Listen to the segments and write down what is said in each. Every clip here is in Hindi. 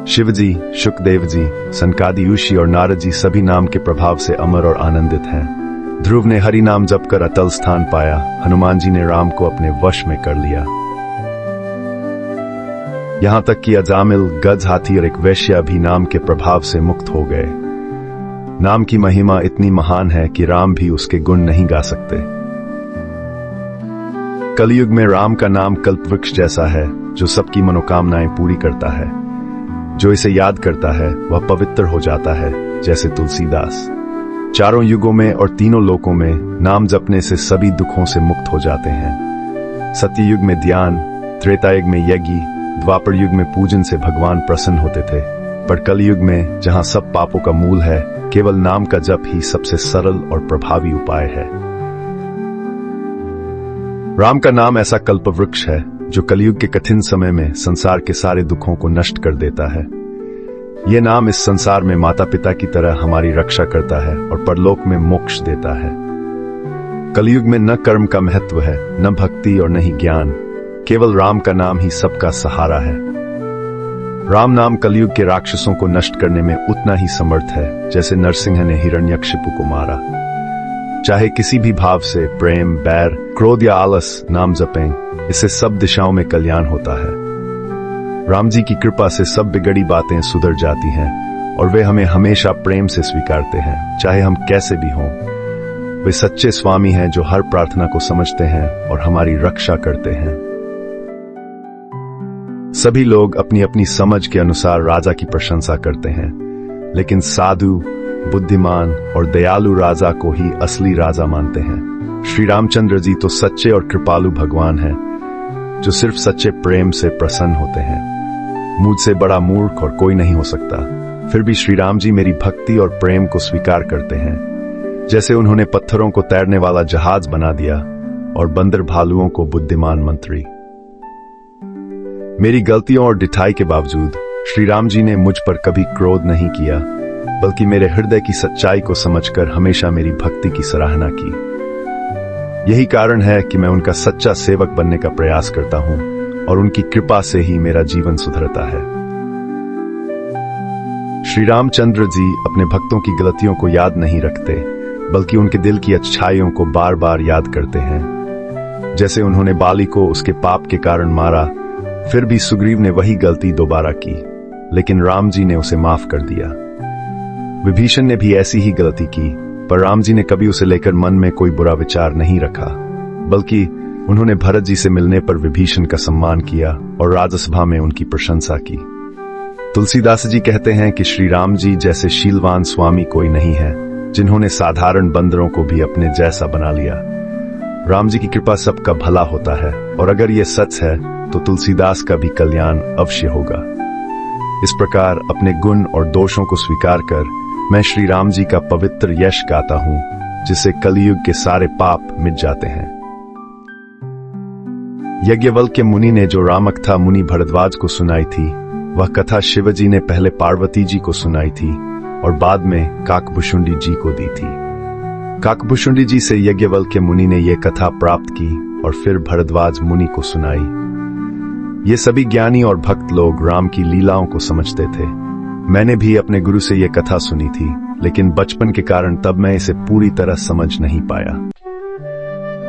शिवजी, शुकदेव जी, सनकादि ऋषि और नारद जी सभी नाम के प्रभाव से अमर और आनंदित हैं। ध्रुव ने हरि नाम जपकर अतल स्थान पाया। हनुमान जी ने राम को अपने वश में कर लिया। यहां तक कि अजामिल, गज, हाथी और एक वेश्या भी नाम के प्रभाव से मुक्त हो गए। नाम की महिमा इतनी महान है कि राम भी उसके गुण नहीं गा सकते। कलयुग में राम का नाम कल्पवृक्ष जैसा है, जो सबकी मनोकामनाएं पूरी करता है। जो इसे याद करता है वह पवित्र हो जाता है, जैसे तुलसीदास। चारों युगों में और तीनों लोकों में नाम जपने से सभी दुखों से मुक्त हो जाते हैं। सत्ययुग में ध्यान, त्रेतायुग में यज्ञ, द्वापर युग में पूजन से भगवान प्रसन्न होते थे। पर कलयुग में, जहां सब पापों का मूल है, केवल नाम का जप ही सबसे सरल और प्रभावी उपाय है। राम का नाम ऐसा कल्पवृक्ष है जो कलयुग के कठिन समय में संसार के सारे दुखों को नष्ट कर देता है। यह नाम इस संसार में माता पिता की तरह हमारी रक्षा करता है और परलोक में मोक्ष देता है। कलयुग में न कर्म का महत्व है, न भक्ति और न ही ज्ञान। केवल राम का नाम ही सबका सहारा है। राम नाम कलयुग के राक्षसों को नष्ट करने में उतना ही समर्थ है जैसे नरसिंह ने हिरण्यकशिपु को मारा। चाहे किसी भी भाव से प्रेम, बैर, क्रोध या आलस नाम जपें, इससे सब दिशाओं में कल्याण होता है। राम जी की कृपा से सब बिगड़ी बातें सुधर जाती हैं और वे हमें हमेशा प्रेम से स्वीकारते हैं, चाहे हम कैसे भी हों। वे सच्चे स्वामी हैं जो हर प्रार्थना को समझते हैं और हमारी रक्षा करते हैं। सभी लोग अपनी अपनी समझ के अनुसार राजा की प्रशंसा करते हैं, लेकिन साधु, बुद्धिमान और दयालु राजा को ही असली राजा मानते हैं। श्री रामचंद्र जी तो सच्चे और कृपालु भगवान हैं, जो सिर्फ सच्चे प्रेम से प्रसन्न होते हैं। मुझसे बड़ा मूर्ख और कोई नहीं हो सकता, फिर भी श्री राम जी मेरी भक्ति और प्रेम को स्वीकार करते हैं। जैसे उन्होंने पत्थरों को तैरने वाला जहाज बना दिया और बंदर भालुओं को बुद्धिमान मंत्री। मेरी गलतियों और डिठाई के बावजूद श्री राम जी ने मुझ पर कभी क्रोध नहीं किया, बल्कि मेरे हृदय की सच्चाई को समझकर हमेशा मेरी भक्ति की सराहना की। यही कारण है कि मैं उनका सच्चा सेवक बनने का प्रयास करता हूं और उनकी कृपा से ही मेरा जीवन सुधरता है। श्री रामचंद्र जी अपने भक्तों की गलतियों को याद नहीं रखते, बल्कि उनके दिल की अच्छाइयों को बार बार याद करते हैं। जैसे उन्होंने बाली को उसके पाप के कारण मारा, फिर भी सुग्रीव ने वही गलती दोबारा की, लेकिन राम जी ने उसे माफ कर दिया। विभीषण ने भी ऐसी ही गलती की, पर राम जी ने कभी उसे लेकर मन में कोई बुरा विचार नहीं रखा, बल्कि उन्होंने भरत जी से मिलने पर विभीषण का सम्मान किया और राजसभा में उनकी प्रशंसा की। तुलसीदास जी कहते हैं कि श्री राम जी जैसे शीलवान स्वामी कोई नहीं है, जिन्होंने साधारण बंदरों को भी अपने जैसा बना लिया। राम जी की कृपा सबका भला होता है, और अगर ये सच है तो तुलसीदास का भी कल्याण अवश्य होगा। इस प्रकार अपने गुण और दोषों को स्वीकार कर मैं श्री राम जी का पवित्र यश गाता हूं, जिससे कलयुग के सारे पाप मिट जाते हैं। यज्ञवल्क्य मुनि ने जो रामकथा मुनि भरद्वाज को सुनाई थी, वह कथा शिवजी ने पहले पार्वती जी को सुनाई थी और बाद में काकभुशुंडी जी को दी थी। काकभुशुंडी जी से यज्ञवल्क्य मुनि ने यह कथा प्राप्त की और फिर भरद्वाज मुनि को सुनाई। ये सभी ज्ञानी और भक्त लोग राम की लीलाओं को समझते थे। मैंने भी अपने गुरु से यह कथा सुनी थी, लेकिन बचपन के कारण तब मैं इसे पूरी तरह समझ नहीं पाया।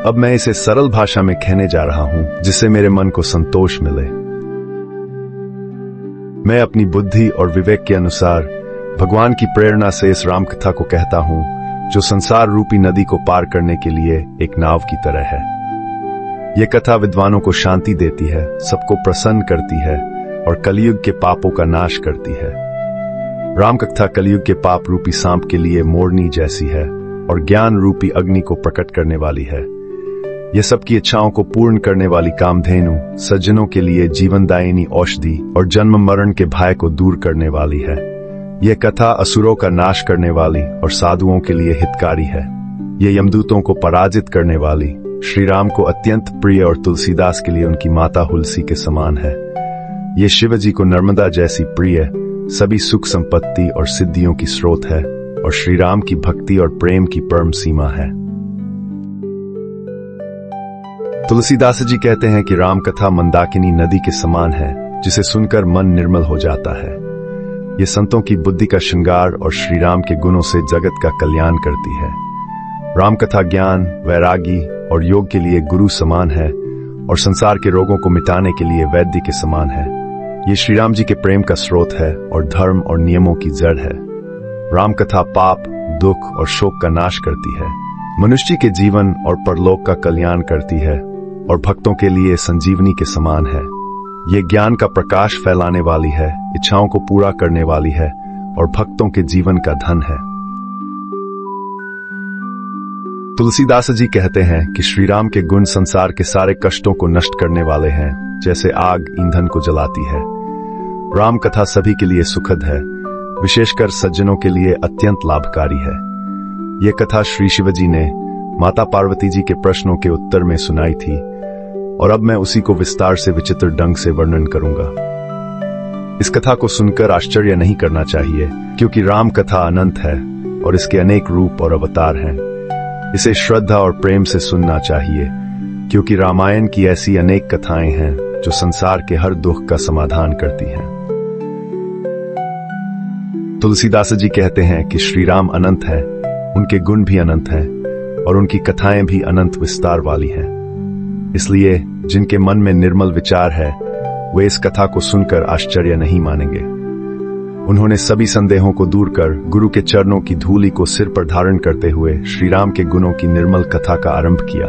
अब मैं इसे सरल भाषा में कहने जा रहा हूं, जिससे मेरे मन को संतोष मिले। मैं अपनी बुद्धि और विवेक के अनुसार भगवान की प्रेरणा से इस राम कथा को कहता हूं, जो संसार रूपी नदी को पार करने के लिए एक नाव की तरह है। यह कथा विद्वानों को शांति देती है, सबको प्रसन्न करती है और कलयुग के पापों का नाश करती है। राम कथा कलयुग के पाप रूपी सांप के लिए मोरनी जैसी है और ज्ञान रूपी अग्नि को प्रकट करने वाली है। यह सबकी इच्छाओं को पूर्ण करने वाली कामधेनु, सज्जनों के लिए जीवनदायिनी औषधि और जन्म मरण के भय को दूर करने वाली है। यह कथा असुरों का नाश करने वाली और साधुओं के लिए हितकारी है। यह यमदूतों को पराजित करने वाली, श्री राम को अत्यंत प्रिय और तुलसीदास के लिए उनकी माता हुलसी के समान है। ये शिव जी को नर्मदा जैसी प्रिय, सभी सुख संपत्ति और सिद्धियों की स्रोत है और श्री राम की भक्ति और प्रेम की परम सीमा है। तुलसीदास जी कहते हैं कि राम कथा मंदाकिनी नदी के समान है, जिसे सुनकर मन निर्मल हो जाता है। ये संतों की बुद्धि का श्रृंगार और श्री राम के गुणों से जगत का कल्याण करती है। राम कथा ज्ञान, वैरागी और योग के लिए गुरु समान है और संसार के रोगों को मिटाने के लिए वैद्य के समान है। ये श्री राम जी के प्रेम का स्रोत है और धर्म और नियमों की जड़ है। राम कथा पाप, दुख और शोक का नाश करती है, मनुष्य के जीवन और परलोक का कल्याण करती है और भक्तों के लिए संजीवनी के समान है। ये ज्ञान का प्रकाश फैलाने वाली है, इच्छाओं को पूरा करने वाली है और भक्तों के जीवन का धन है। तुलसीदास जी कहते हैं कि श्री राम के गुण संसार के सारे कष्टों को नष्ट करने वाले हैं, जैसे आग ईंधन को जलाती है। राम कथा सभी के लिए सुखद है, विशेषकर सज्जनों के लिए अत्यंत लाभकारी है। ये कथा श्री शिवजी ने माता पार्वती जी के प्रश्नों के उत्तर में सुनाई थी और अब मैं उसी को विस्तार से विचित्र ढंग से वर्णन करूंगा। इस कथा को सुनकर आश्चर्य नहीं करना चाहिए, क्योंकि राम कथा अनंत है और इसके अनेक रूप और अवतार हैं। इसे श्रद्धा और प्रेम से सुनना चाहिए, क्योंकि रामायण की ऐसी अनेक कथाएं हैं जो संसार के हर दुख का समाधान करती हैं। तुलसीदास जी कहते हैं कि श्री राम अनंत है, उनके गुण भी अनंत हैं और उनकी कथाएं भी अनंत विस्तार वाली हैं। इसलिए जिनके मन में निर्मल विचार है, वे इस कथा को सुनकर आश्चर्य नहीं मानेंगे। उन्होंने सभी संदेहों को दूर कर गुरु के चरणों की धूलि को सिर पर धारण करते हुए श्री राम के गुणों की निर्मल कथा का आरंभ किया।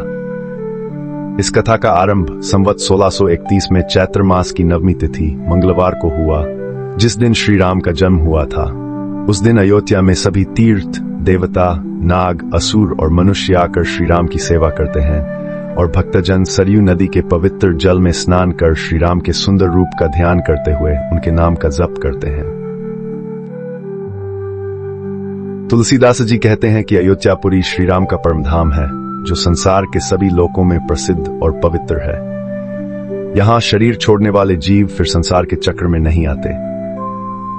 इस कथा का आरंभ संवत 1631 में चैत्र मास की नवमी तिथि मंगलवार को हुआ, जिस दिन श्री राम का जन्म हुआ था। उस दिन अयोध्या में सभी तीर्थ, देवता, नाग, असुर और मनुष्य आकर श्री राम की सेवा करते हैं और भक्तजन सरयू नदी के पवित्र जल में स्नान कर श्री राम के सुंदर रूप का ध्यान करते हुए उनके नाम का जप करते हैं। तुलसीदास जी कहते हैं कि अयोध्यापुरी श्री राम का परम धाम है, जो संसार के सभी लोकों में प्रसिद्ध और पवित्र है। यहां शरीर छोड़ने वाले जीव फिर संसार के चक्र में नहीं आते।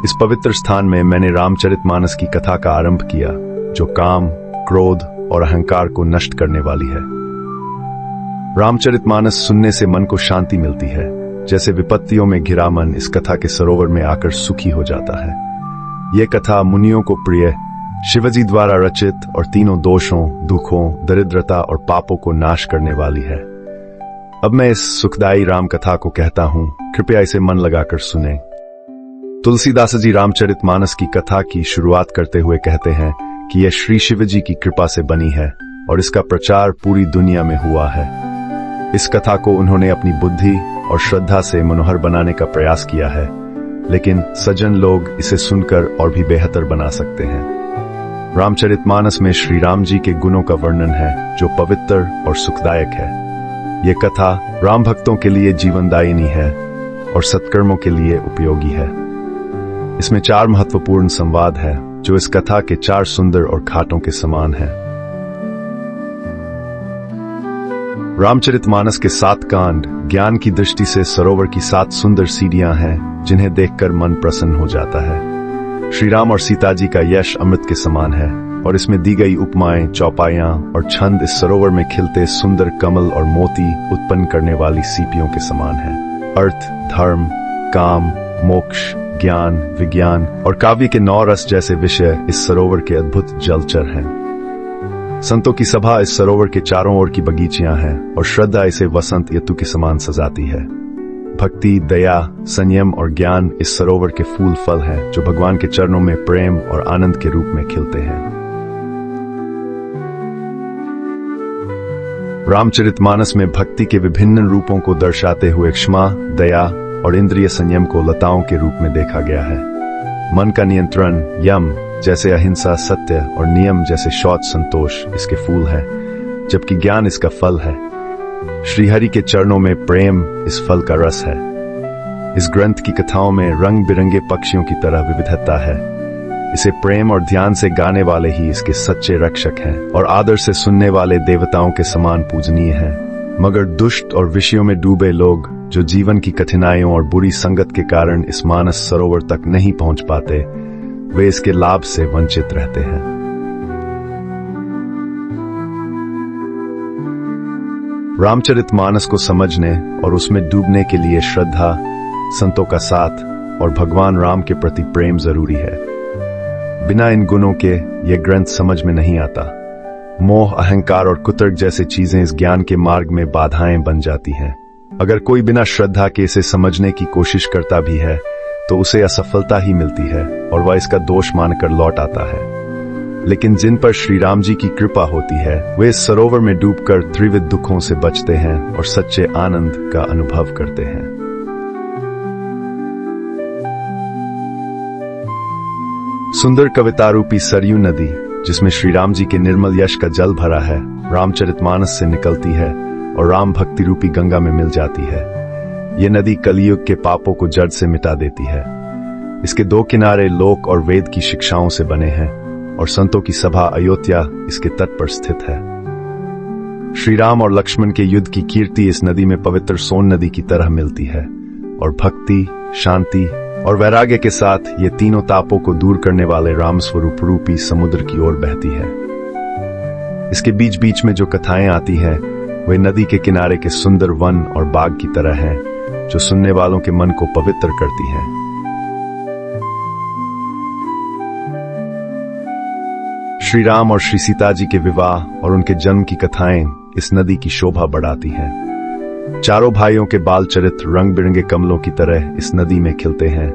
इस पवित्र स्थान में मैंने रामचरितमानस की कथा का आरंभ किया, जो काम, क्रोध और अहंकार को नष्ट करने वाली है। रामचरितमानस सुनने से मन को शांति मिलती है, जैसे विपत्तियों में घिरा मन इस कथा के सरोवर में आकर सुखी हो जाता है। यह कथा मुनियों को प्रिय, शिवजी द्वारा रचित और तीनों दोषों, दुखों, दरिद्रता और पापों को नाश करने वाली है। अब मैं इस सुखदायी राम कथा को कहता हूं, कृपया इसे मन लगाकर सुने। तुलसीदास जी रामचरितमानस की कथा की शुरुआत करते हुए कहते हैं कि यह श्री शिवजी की कृपा से बनी है और इसका प्रचार पूरी दुनिया में हुआ है। इस कथा को उन्होंने अपनी बुद्धि और श्रद्धा से मनोहर बनाने का प्रयास किया है, लेकिन सज्जन लोग इसे सुनकर और भी बेहतर बना सकते हैं। रामचरितमानस में श्री राम जी के गुणों का वर्णन है, जो पवित्र और सुखदायक है। ये कथा राम भक्तों के लिए जीवनदायिनी है और सत्कर्मों के लिए उपयोगी है। इसमें 4 महत्वपूर्ण संवाद है, जो इस कथा के 4 सुंदर और घाटों के समान है। रामचरितमानस के 7 कांड ज्ञान की दृष्टि से सरोवर की 7 सुंदर सीढ़ियां हैं, जिन्हें देखकर मन प्रसन्न हो जाता है। श्री राम और सीता जी का यश अमृत के समान है और इसमें दी गई उपमाएं, चौपाइयां और छंद इस सरोवर में खिलते सुंदर कमल और मोती उत्पन्न करने वाली सीपियों के समान है। अर्थ, धर्म, काम, मोक्ष, ज्ञान, विज्ञान और काव्य के 9 रस जैसे विषय इस सरोवर के अद्भुत जलचर हैं। संतों की सभा इस सरोवर के चारों ओर की बगीचियां हैं और श्रद्धा इसे वसंत ऋतु के समान सजाती है। भक्ति, दया, संयम और ज्ञान इस सरोवर के फूल फल हैं, जो भगवान के चरणों में प्रेम और आनंद के रूप में खिलते हैं। रामचरितमानस में भक्ति के विभिन्न रूपों को दर्शाते हुए क्षमा, दया और इंद्रिय संयम को लताओं के रूप में देखा गया है। मन का नियंत्रण, यम जैसे अहिंसा, सत्य और नियम जैसे शौच, संतोष इसके फूल हैं, जबकि ज्ञान इसका फल है। श्रीहरि के चरणों में प्रेम इस फल का रस है। इस ग्रंथ की कथाओं में रंग बिरंगे पक्षियों की तरह विविधता है। इसे प्रेम और ध्यान से गाने वाले ही इसके सच्चे रक्षक हैं और आदर से सुनने वाले देवताओं के समान पूजनीय हैं। मगर दुष्ट और विषयों में डूबे लोग, जो जीवन की कठिनाइयों और बुरी संगत के कारण इस मानस सरोवर तक नहीं पहुंच पाते, वे इसके लाभ से वंचित रहते हैं। रामचरितमानस को समझने और उसमें डूबने के लिए श्रद्धा, संतों का साथ और भगवान राम के प्रति प्रेम जरूरी है। बिना इन गुणों के यह ग्रंथ समझ में नहीं आता। मोह, अहंकार और कुतर्क जैसे चीजें इस ज्ञान के मार्ग में बाधाएं बन जाती हैं। अगर कोई बिना श्रद्धा के इसे समझने की कोशिश करता भी है तो उसे असफलता ही मिलती है और वह इसका दोष मानकर लौट आता है। लेकिन जिन पर श्री राम जी की कृपा होती है वे इस सरोवर में डूबकर त्रिविध दुखों से बचते हैं और सच्चे आनंद का अनुभव करते हैं। सुंदर कविता रूपी सरयू नदी, जिसमें श्री राम जी के निर्मल यश का जल भरा है, रामचरितमानस से निकलती है और राम भक्ति रूपी गंगा में मिल जाती है। ये नदी कलयुग के पापों को जड़ से मिटा देती है। इसके दो किनारे लोक और वेद की शिक्षाओं से बने हैं और संतों की सभा अयोध्या इसके तट पर स्थित है। श्री राम और लक्ष्मण के युद्ध की कीर्ति इस नदी में पवित्र सोन नदी की तरह मिलती है और भक्ति, शांति और वैराग्य के साथ ये तीनों तापों को दूर करने वाले राम स्वरूप रूपी समुद्र की ओर बहती है। इसके बीच बीच में जो कथाएं आती हैं वे नदी के किनारे के सुंदर वन और बाग की तरह हैं, जो सुनने वालों के मन को पवित्र करती हैं। श्री राम और श्री सीता जी के विवाह और उनके जन्म की कथाएं इस नदी की शोभा बढ़ाती हैं। चारों भाइयों के बाल चरित्र रंग बिरंगे कमलों की तरह इस नदी में खिलते हैं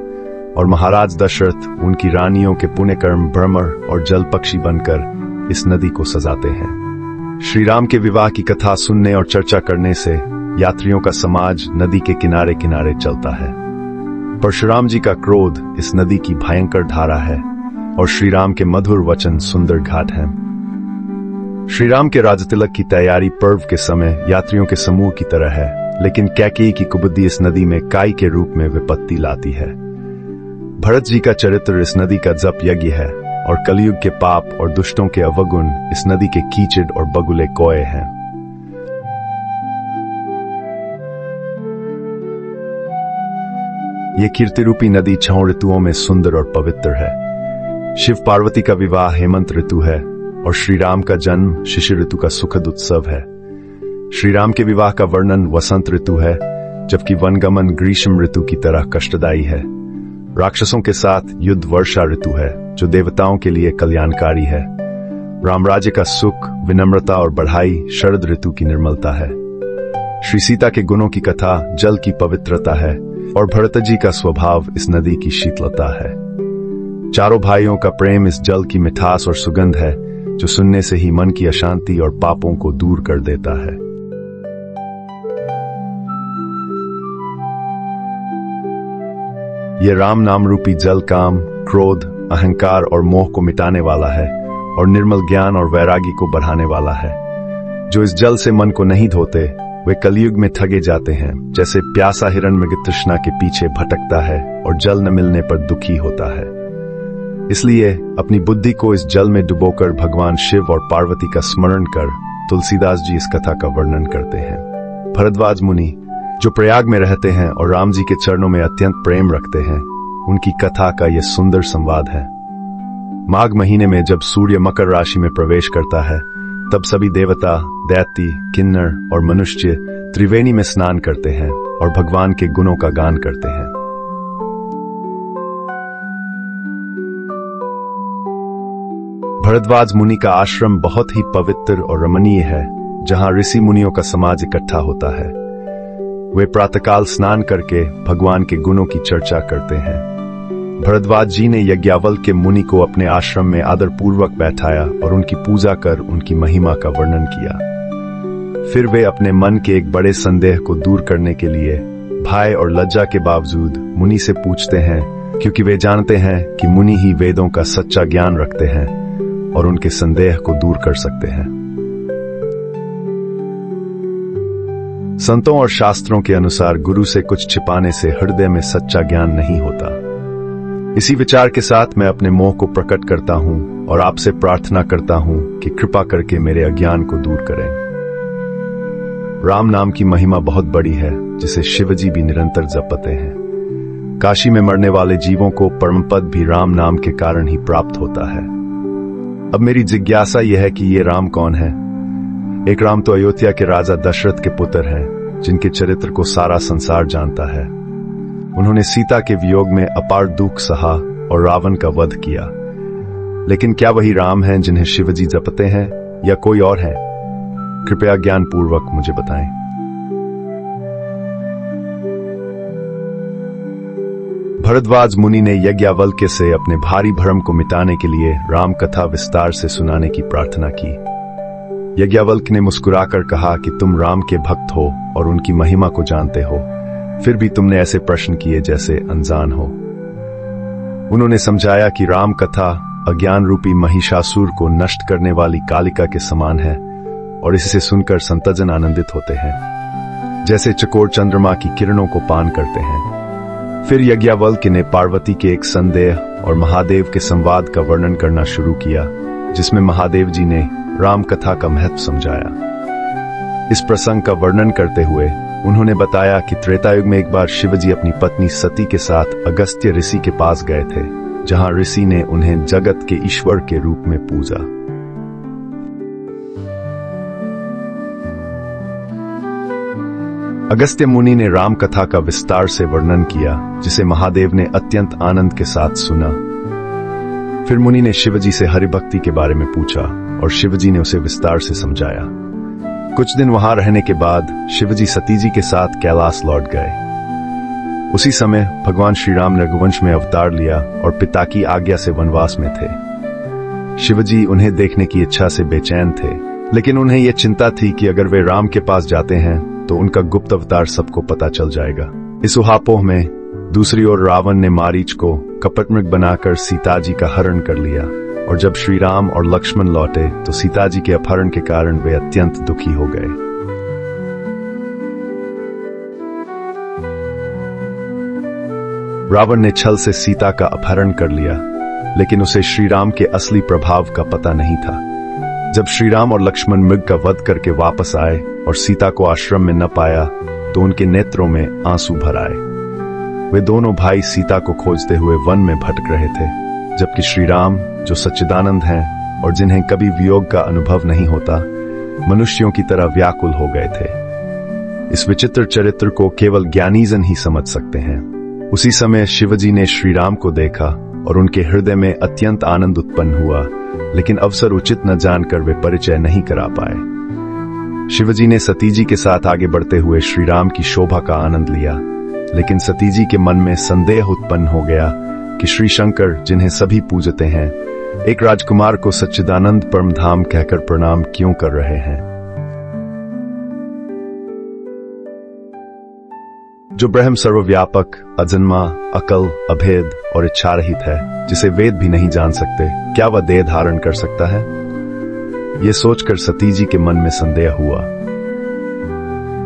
और महाराज दशरथ उनकी रानियों के पुण्यकर्म भ्रमर और जल पक्षी बनकर इस नदी को सजाते हैं। श्री राम के विवाह की कथा सुनने और चर्चा करने से यात्रियों का समाज नदी के किनारे किनारे चलता है। परशुराम जी का क्रोध इस नदी की भयंकर धारा है और श्री राम के मधुर वचन सुंदर घाट हैं। श्री राम के राजतिलक की तैयारी पर्व के समय यात्रियों के समूह की तरह है, लेकिन कैकेयी की कुबुद्धि इस नदी में काई के रूप में विपत्ति लाती है। भरत जी का चरित्र इस नदी का जप यज्ञ है और कलयुग के पाप और दुष्टों के अवगुण इस नदी के कीचड़ और बगुले कोए हैं। ये कीर्ति रूपी नदी 6 ऋतुओं में सुंदर और पवित्र है। शिव पार्वती का विवाह हेमंत ऋतु है और श्री राम का जन्म शिशिर ऋतु का सुखद उत्सव है। श्री राम के विवाह का वर्णन वसंत ऋतु है, जबकि वनगमन ग्रीष्म ऋतु की तरह कष्टदायी है। राक्षसों के साथ युद्ध वर्षा ऋतु है, जो देवताओं के लिए कल्याणकारी है। रामराज्य का सुख, विनम्रता और बढ़ाई शरद ऋतु की निर्मलता है। श्री सीता के गुणों की कथा जल की पवित्रता है और भरत जी का स्वभाव इस नदी की शीतलता है। चारों भाइयों का प्रेम इस जल की मिठास और सुगंध है, जो सुनने से ही मन की अशांति और पापों को दूर कर देता है। यह राम नाम रूपी जल काम, क्रोध, अहंकार और मोह को मिटाने वाला है और निर्मल ज्ञान और वैरागी को बढ़ाने वाला है। जो इस जल से मन को नहीं धोते वे कलयुग में ठगे जाते हैं, जैसे प्यासा हिरण मृग तृष्णा के पीछे भटकता है और जल न मिलने पर दुखी होता है। इसलिए अपनी बुद्धि को इस जल में डुबोकर भगवान शिव और पार्वती का स्मरण कर तुलसीदास जी इस कथा का वर्णन करते हैं। भरद्वाज मुनि, जो प्रयाग में रहते हैं और राम जी के चरणों में अत्यंत प्रेम रखते हैं, उनकी कथा का यह सुंदर संवाद है। माघ महीने में जब सूर्य मकर राशि में प्रवेश करता है, तब सभी देवता, दैत्य, किन्नर और मनुष्य त्रिवेणी में स्नान करते हैं और भगवान के गुणों का गान करते हैं। भरद्वाज मुनि का आश्रम बहुत ही पवित्र और रमणीय है, जहां ऋषि मुनियों का समाज इकट्ठा होता है। वे प्रातःकाल स्नान करके भगवान के गुणों की चर्चा करते हैं। भरद्वाज जी ने यज्ञावल के मुनि को अपने आश्रम में आदर पूर्वक बैठाया और उनकी पूजा कर उनकी महिमा का वर्णन किया। फिर वे अपने मन के एक बड़े संदेह को दूर करने के लिए भय और लज्जा के बावजूद मुनि से पूछते हैं, क्योंकि वे जानते हैं कि मुनि ही वेदों का सच्चा ज्ञान रखते हैं और उनके संदेह को दूर कर सकते हैं। संतों और शास्त्रों के अनुसार गुरु से कुछ छिपाने से हृदय में सच्चा ज्ञान नहीं होता। इसी विचार के साथ मैं अपने मोह को प्रकट करता हूं और आपसे प्रार्थना करता हूं कि कृपा करके मेरे अज्ञान को दूर करें। राम नाम की महिमा बहुत बड़ी है, जिसे शिवजी भी निरंतर जपते हैं। काशी में मरने वाले जीवों को परमपद भी राम नाम के कारण ही प्राप्त होता है। अब मेरी जिज्ञासा यह है कि ये राम कौन है? एक राम तो अयोध्या के राजा दशरथ के पुत्र हैं, जिनके चरित्र को सारा संसार जानता है। उन्होंने सीता के वियोग में अपार दुख सहा और रावण का वध किया। लेकिन क्या वही राम हैं जिन्हें शिवजी जपते हैं या कोई और है? कृपया ज्ञानपूर्वक मुझे बताएं। भरद्वाज मुनि ने यज्ञवल्क्य से अपने भारी भ्रम को मिटाने के लिए राम कथा विस्तार से सुनाने की प्रार्थना की। यज्ञवल्क्य ने मुस्कुराकर कहा कि तुम राम के भक्त हो और उनकी महिमा को जानते हो, फिर भी तुमने ऐसे प्रश्न किए जैसे अनजान हो। उन्होंने समझाया कि राम कथा अज्ञान रूपी महिषासुर को नष्ट करने वाली कालिका के समान है और इसे सुनकर संतजन आनंदित होते हैं, जैसे चकोर चंद्रमा की किरणों को पान करते हैं। फिर यज्ञवल्क्य ने पार्वती के एक संदेह और महादेव के संवाद का वर्णन करना शुरू किया, जिसमें महादेव जी ने राम कथा का महत्व समझाया। इस प्रसंग का वर्णन करते हुए उन्होंने बताया कि त्रेतायुग में एक बार शिवजी अपनी पत्नी सती के साथ अगस्त्य ऋषि के पास गए थे, जहां ऋषि ने उन्हें जगत के ईश्वर के रूप में पूजा। अगस्त्य मुनि ने राम कथा का विस्तार से वर्णन किया, जिसे महादेव ने अत्यंत आनंद के साथ सुना। फिर मुनि ने शिवजी से हरिभक्ति के बारे में पूछा और शिवजी ने उसे विस्तार से समझाया। कुछ दिन वहां रहने के बाद शिवजी सती जी के साथ कैलाश लौट गए। उसी समय भगवान श्री राम ने रघुवंश में अवतार लिया और पिता की आज्ञा से वनवास में थे। शिवजी उन्हें देखने की इच्छा से बेचैन थे, लेकिन उन्हें यह चिंता थी कि अगर वे राम के पास जाते हैं तो उनका गुप्त अवतार सबको पता चल जाएगा। इस उहापोह में दूसरी ओर रावण ने मारीच को कपटमृग बनाकर सीता जी का हरण कर लिया, और जब श्री राम और लक्ष्मण लौटे तो सीता जी के अपहरण के कारण वे अत्यंत दुखी हो गए। रावण ने छल से सीता का अपहरण कर लिया, लेकिन उसे श्री राम के असली प्रभाव का पता नहीं था। जब श्री राम और लक्ष्मण मृग का वध करके वापस आए और सीता को आश्रम में न पाया तो उनके नेत्रों में आंसू भर आए। वे दोनों भाई सीता को खोजते हुए वन में भटक रहे थे, जबकि श्री राम, जो सच्चिदानंद हैं और जिन्हें कभी वियोग का अनुभव नहीं होता, मनुष्यों की तरह व्याकुल हो गए थे। इस विचित्र चरित्र को केवल ज्ञानीजन ही समझ सकते हैं। उसी समय शिवजी ने श्री राम को देखा और उनके हृदय में अत्यंत आनंद उत्पन्न हुआ, लेकिन अवसर उचित न जानकर वे परिचय नहीं करा पाए। शिवजी ने सती जी के साथ आगे बढ़ते हुए श्री राम की शोभा का आनंद लिया, लेकिन सती जी के मन में संदेह उत्पन्न हो गया कि श्री शंकर, जिन्हें सभी पूजते हैं, एक राजकुमार को सच्चिदानंद परमधाम कहकर प्रणाम क्यों कर रहे हैं। जो ब्रह्म सर्वव्यापक, अजन्मा, अकल, अभेद और इच्छा रहित है, जिसे वेद भी नहीं जान सकते, क्या वह देह धारण कर सकता है? यह सोचकर सती जी के मन में संदेह हुआ।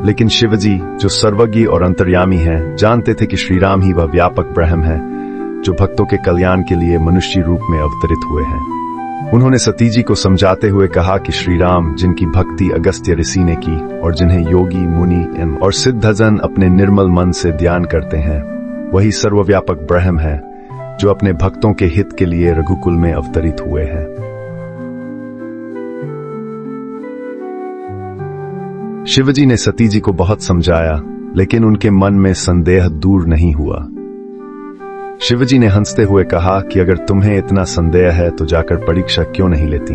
लेकिन शिवजी, जो सर्वज्ञ और अंतर्यामी हैं, जानते थे कि श्री राम ही वह व्यापक ब्रह्म है जो भक्तों के कल्याण के लिए मनुष्य रूप में अवतरित हुए हैं। उन्होंने सती जी को समझाते हुए कहा कि श्री राम, जिनकी भक्ति अगस्त्य ऋषि ने की और जिन्हें योगी, मुनि और सिद्धजन अपने निर्मल मन से ध्यान करते हैं, वही सर्वव्यापक ब्रह्म है जो अपने भक्तों के हित के लिए रघुकुल में अवतरित हुए हैं। शिवजी ने सती जी को बहुत समझाया, लेकिन उनके मन में संदेह दूर नहीं हुआ। शिवजी ने हंसते हुए कहा कि अगर तुम्हें इतना संदेह है तो जाकर परीक्षा क्यों नहीं लेती।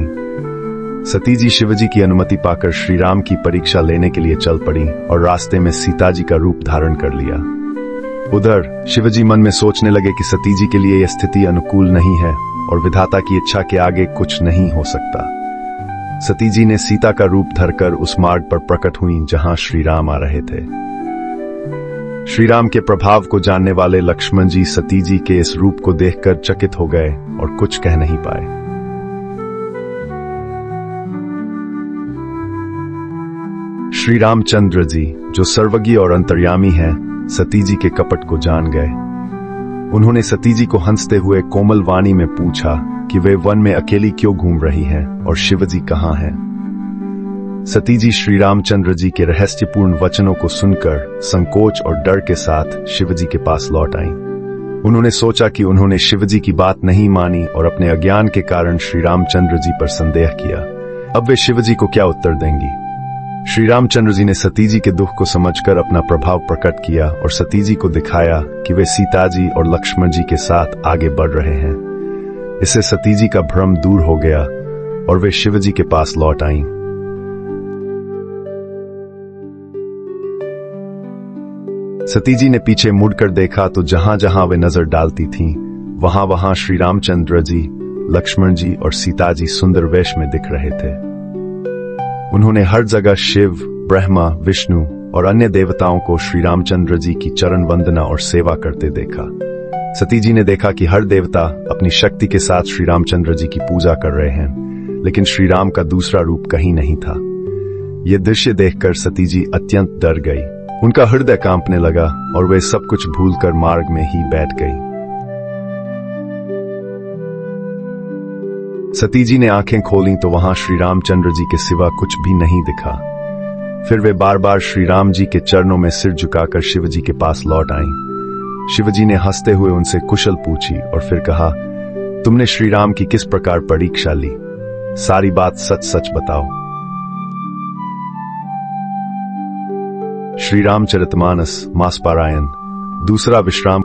सती जी शिवजी की अनुमति पाकर श्री राम की परीक्षा लेने के लिए चल पड़ी और रास्ते में सीता जी का रूप धारण कर लिया। उधर शिवजी मन में सोचने लगे कि सती जी के लिए यह स्थिति अनुकूल नहीं है और विधाता की इच्छा के आगे कुछ नहीं हो सकता। सती जी ने सीता का रूप धरकर उस मार्ग पर प्रकट हुई जहां श्री राम आ रहे थे। श्री राम के प्रभाव को जानने वाले लक्ष्मण जी सती जी के इस रूप को देखकर चकित हो गए और कुछ कह नहीं पाए। श्री रामचंद्र जी, जो सर्वज्ञ और अंतर्यामी हैं, सती जी के कपट को जान गए। उन्होंने सती जी को हंसते हुए कोमल वाणी में पूछा कि वे वन में अकेली क्यों घूम रही हैं और शिवजी कहाँ हैं। सती जी श्री रामचंद्र जी के रहस्यपूर्ण वचनों को सुनकर संकोच और डर के साथ शिवजी के पास लौट आईं। उन्होंने सोचा कि उन्होंने शिवजी की बात नहीं मानी और अपने अज्ञान के कारण श्री रामचंद्र जी पर संदेह किया। अब वे शिवजी को क्या उत्तर देंगी। श्री रामचंद्र जी ने सती जी के दुख को समझकर अपना प्रभाव प्रकट किया और सती जी को दिखाया कि वे सीता जी और लक्ष्मण जी के साथ आगे बढ़ रहे हैं। इससे सती जी का भ्रम दूर हो गया और वे शिव जी के पास लौट आईं। सती जी ने पीछे मुड़कर देखा तो जहां जहां वे नजर डालती थीं, वहां वहां श्री रामचंद्र जी, लक्ष्मण जी और सीता जी सुंदर वेश में दिख रहे थे। उन्होंने हर जगह शिव, ब्रह्मा, विष्णु और अन्य देवताओं को श्री रामचंद्र जी की चरण वंदना और सेवा करते देखा। सती जी ने देखा कि हर देवता अपनी शक्ति के साथ श्री रामचंद्र जी की पूजा कर रहे हैं, लेकिन श्री राम का दूसरा रूप कहीं नहीं था। ये दृश्य देखकर सती जी अत्यंत डर गई। उनका हृदय कांपने लगा और वे सब कुछ भूलकर मार्ग में ही बैठ गई। सती जी ने आंखें खोलीं तो वहां श्री रामचंद्र जी के सिवा कुछ भी नहीं दिखा। फिर वे बार बार श्री राम जी के चरणों में सिर झुकाकर शिव जी के पास लौट आईं। शिव जी ने हंसते हुए उनसे कुशल पूछी और फिर कहा, तुमने श्री राम की किस प्रकार परीक्षा ली? सारी बात सच सच बताओ। श्री रामचरितमानस मास पारायण, दूसरा विश्राम